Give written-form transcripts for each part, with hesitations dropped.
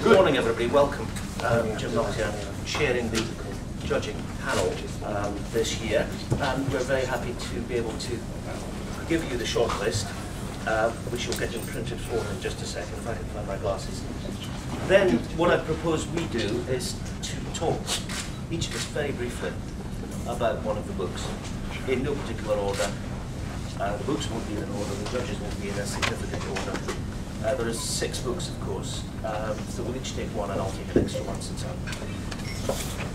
Good morning, everybody. Welcome. Jim Knox here, chairing the judging panel this year, and we're very happy to be able to give you the shortlist, which you'll get in printed form in just a second, if I can find my glasses. Then, what I propose we do is to talk, each of us very briefly, about one of the books, in no particular order. The books won't be in order, the judges won't be in a significant order. There are 6 books, of course, so we'll each take one, and I'll take an extra one since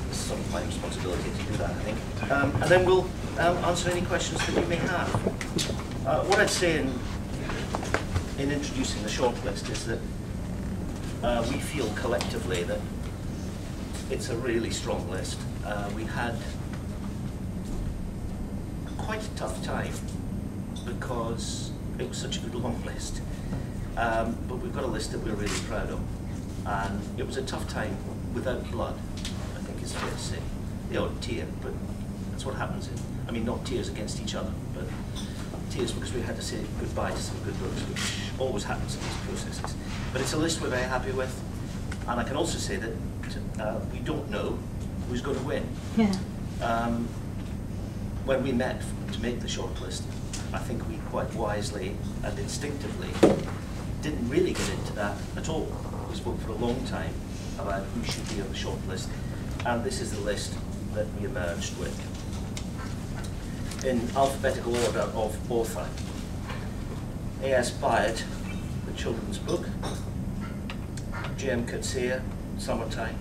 it's sort of my responsibility to do that, I think. And then we'll answer any questions that you may have. What I'd say in introducing the shortlist is that we feel collectively that it's a really strong list. We had quite a tough time because it was such a good long list. But we've got a list that we're really proud of. And it was a tough time without blood, I think it's fair to say. The odd tear, but that's what happens I mean, not tears against each other, but tears because we had to say goodbye to some good books, which always happens in these processes. But it's a list we're very happy with. And I can also say that we don't know who's going to win. Yeah. When we met to make the shortlist, I think we quite wisely and instinctively didn't really get into that at all. We spoke for a long time about who should be on the shortlist, and this is the list that we emerged with. In alphabetical order of author: A.S. Byatt, The Children's Book; J.M. Coetzee, Summertime;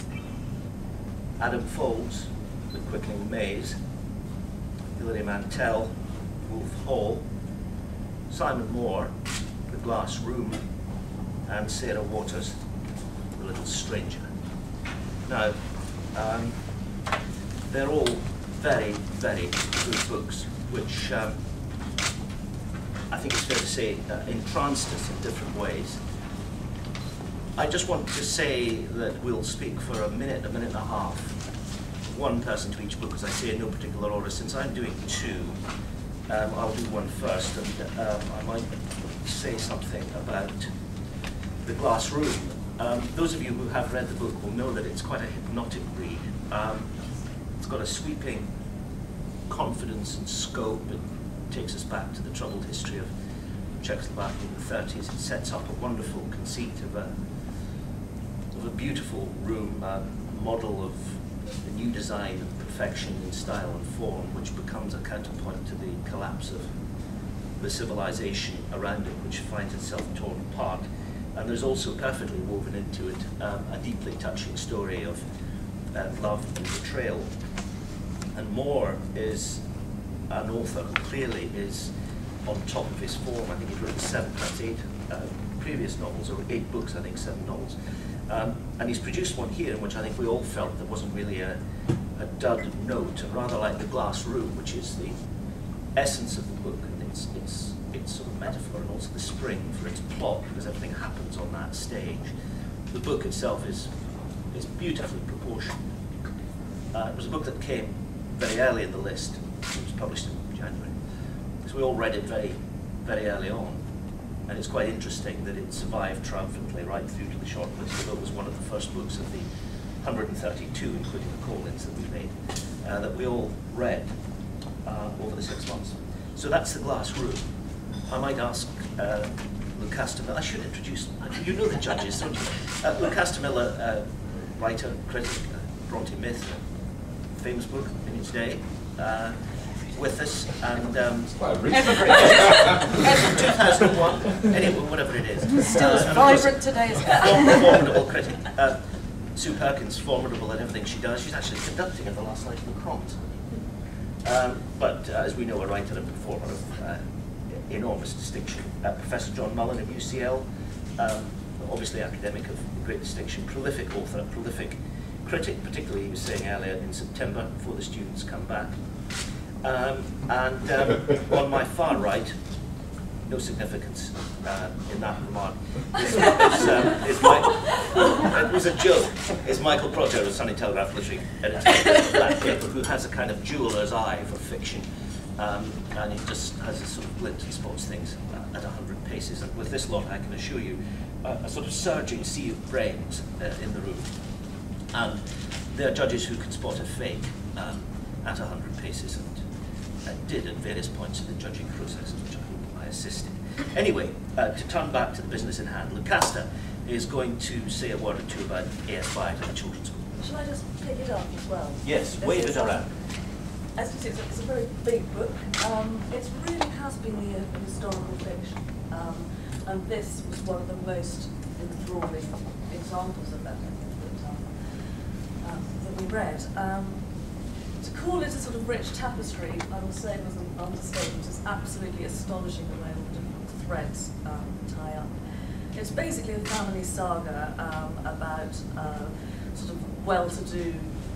Adam Folds, The Quickening Maze; Hilary Mantel, Wolf Hall; Simon Moore, The Glass Room; and Sarah Waters, The Little Stranger. Now, they're all very, very good books, which I think it's fair to say entranced us in different ways. I just want to say that we'll speak for a minute and a half, one person to each book, as I say, in no particular order. Since I'm doing 2, I'll do one first, and I might say something about The Glass Room. Those of you who have read the book will know that it's quite a hypnotic read. It's got a sweeping confidence and scope. It takes us back to the troubled history of Czechoslovakia in the 30s. It sets up a wonderful conceit of a beautiful room, a model of the new design of perfection in style and form, which becomes a counterpoint to the collapse of the civilization around it, which finds itself torn apart. And there's also perfectly woven into it a deeply touching story of love and betrayal. And Moore is an author who clearly is on top of his form. I think he wrote 7, perhaps 8 previous novels, or 8 books, I think 7 novels. And he's produced one here in which I think we all felt there wasn't really a dud note, and rather like The Glass Room, which is the essence of the book, and it's sort of metaphor, and also the spring for its plot, because everything happens on that stage. The book itself is beautifully proportioned. It was a book that came very early in the list. It was published in January. So we all read it very, very early on. And it's quite interesting that it survived triumphantly right through to the shortlist, although it was one of the first books of the 132, including the call-ins that we made, that we all read over the 6 months. So that's The Glass Room. I might ask Lucas Miller. I should introduce, you know the judges, don't you? Lucas Miller, writer, critic, Bronte Myth, famous book in its day, with us, and evergreen. 2001, anyway, whatever it is. Still as vibrant today as ever. Formidable critic. Sue Perkins, formidable at everything she does. She's actually conducting at the last night of the Proms. But as we know, a writer and performer of enormous distinction. Professor John Mullen of UCL, obviously academic of great distinction, prolific author, prolific critic, particularly, he was saying earlier, in September, before the students come back. On my far right, no significance in that remark, it was a joke, is Michael Proter of Sunday Telegraph Literary Editor of that paper, who has a kind of jeweler's eye for fiction, and he just has a sort of glint and spots things at 100 paces. And with this lot, I can assure you, a sort of surging sea of brains in the room. And there are judges who can spot a fake at 100 paces, and did at various points in the judging process, which I hope I assisted. Anyway, to turn back to the business in hand, Lucasta is going to say a word or two about AS5 and the children's school. Shall I just pick it up as well? Yes, wave it around. As you see, it's a very big book. It really has been the historical fiction. And this was one of the most enthralling examples of that, that we read. To call it a sort of rich tapestry, I will say was an understatement. It's absolutely astonishing the way all the different threads tie up. It's basically a family saga about sort of well-to-do,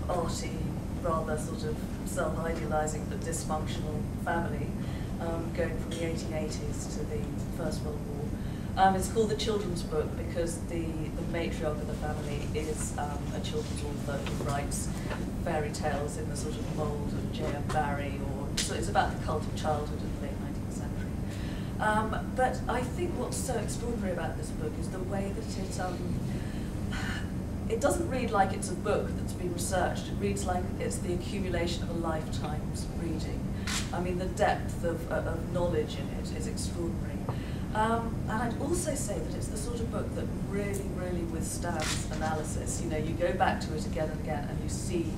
arty, rather sort of self-idealising but dysfunctional family going from the 1880s to the First World War. It's called the children's book because the matriarch of the family is a children's author who writes fairy tales in the sort of mould of J.M. Barrie, so it's about the cult of childhood in the late 19th century. But I think what's so extraordinary about this book is the way that it doesn't read like it's a book that's been researched. It reads like it's the accumulation of a lifetime's reading. I mean, the depth of knowledge in it is extraordinary. And I'd also say that it's the sort of book that really, really withstands analysis. You know, you go back to it again and again and you see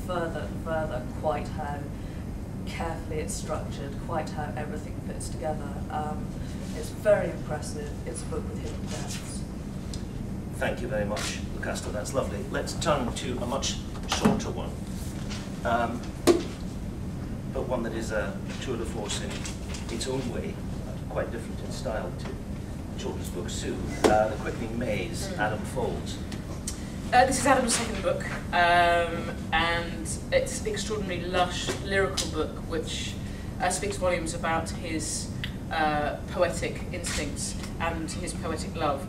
further and further quite how carefully it's structured, quite how everything fits together. It's very impressive. It's a book with hidden depths. Thank you very much, Lucasta. That's lovely. Let's turn to a much shorter one, but one that is a tour de force in its own way, quite different in style to children's book Sue. The Quickening Maze, Adam Folds. This is Adam's second book, and it's an extraordinarily lush, lyrical book which speaks volumes about his poetic instincts and his poetic love.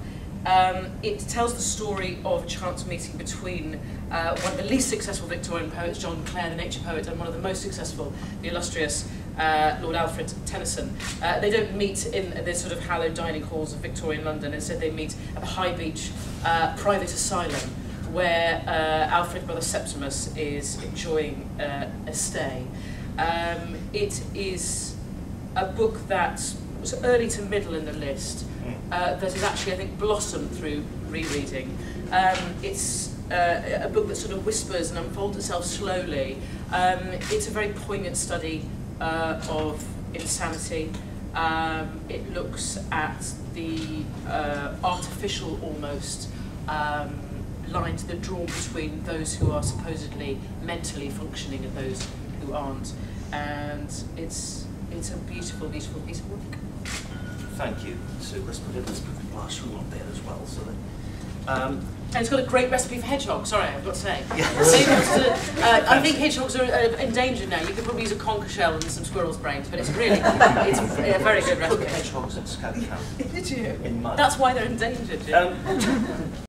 It tells the story of a chance meeting between one of the least successful Victorian poets, John Clare, the nature poet, and one of the most successful, the illustrious Lord Alfred Tennyson. They don't meet in the sort of hallowed dining halls of Victorian London. Instead, they meet at the High Beach private asylum, where Alfred, brother Septimus, is enjoying a stay. It is a book that was early to middle in the list, that has actually, I think, blossomed through rereading. It's a book that sort of whispers and unfolds itself slowly. It's a very poignant study of insanity. It looks at the artificial, almost, lines that are drawn between those who are supposedly mentally functioning and those who aren't. And it's a beautiful, beautiful piece of work. Thank you. So let's put the glass room up there as well, so that. And it's got a great recipe for hedgehogs. Sorry, I've got to say. Yes. I think hedgehogs are endangered now. You could probably use a conker shell and some squirrel's brains, but it's really, it's a very good recipe. Put hedgehogs in Scout Camp. Did you? In mud. That's why they're endangered. Yeah.